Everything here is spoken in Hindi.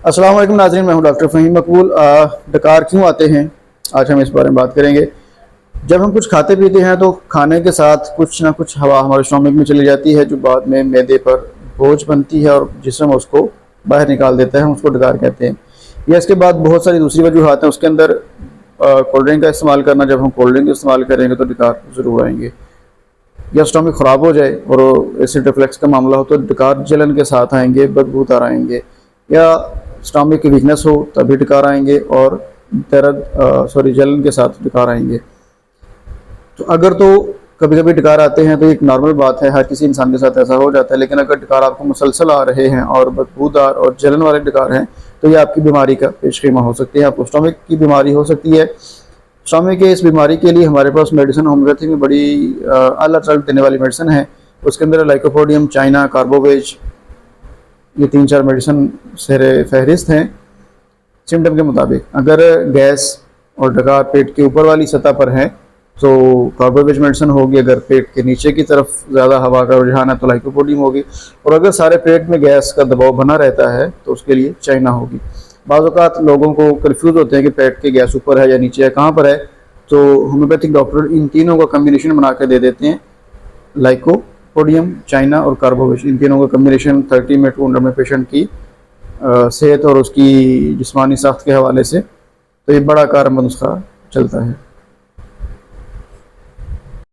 अस्सलाम वालेकुम नाज़रीन, मैं हूं डॉक्टर फ़हीम मकबूल। डकार क्यों आते हैं, आज हम इस बारे में बात करेंगे। जब हम कुछ खाते पीते हैं तो खाने के साथ कुछ ना कुछ हवा हमारे स्टोमक में चली जाती है, जो बाद में मैदे पर बोझ बनती है और जिस्म उसको बाहर निकाल देता है। हम उसको डकार कहते हैं। या इसके बाद बहुत सारी दूसरी वजूहात हैं। उसके अंदर कोल्ड ड्रिंक का इस्तेमाल करना, जब हम कोल्ड ड्रिंक इस्तेमाल करेंगे तो डकार ज़रूर आएंगे। या स्टोमक ख़राब हो जाए और एसिड रिफ्लक्स का मामला हो तो डकार जलन के साथ आएंगे, बदबूदार आएंगे। या स्टोमक की वीकनेस हो तभी डकार आएंगे और जलन के साथ डकार आएंगे। तो अगर तो कभी कभी डकार आते हैं तो एक नॉर्मल बात है, हर किसी इंसान के साथ ऐसा हो जाता है। लेकिन अगर डकार आपको मुसलसल आ रहे हैं और बदबूदार और जलन वाले डकार हैं तो ये आपकी बीमारी का पेशखीमा हो सकती है। आपको स्टोमक की बीमारी हो सकती है। स्टोमक के इस बीमारी के लिए हमारे पास मेडिसिन होम्योपैथी में बड़ी अल्लाह रिजल्ट देने वाली मेडिसिन है। उसके अंदर लाइकोपोडियम, चाइना, कार्बोवेज, ये 3-4 मेडिसिन सेरे फहरिस्त हैं सिम्टम के मुताबिक। अगर गैस और डकार पेट के ऊपर वाली सतह पर है तो कार्बोवेज मेडिसिन होगी। अगर पेट के नीचे की तरफ ज़्यादा हवा का रुझान है तो लाइकोपोडियम होगी। और अगर सारे पेट में गैस का दबाव बना रहता है तो उसके लिए चाइना होगी। बाज़ औक़ात लोगों को कन्फ्यूज़ होते हैं कि पेट के गैस ऊपर है या नीचे है, कहाँ पर है। तो होम्योपैथिक डॉक्टर इन तीनों का कम्बिनेशन बना के दे देते हैं। लाइकोपोडियम, चाइना और कार्बोवेज, इन तीनों का कम्बिनेशन 30 मिनट वंडर में पेशेंट की सेहत और उसकी जिस्मानी साख्त के हवाले से तो ये बड़ा कारगर नुस्खा चलता है।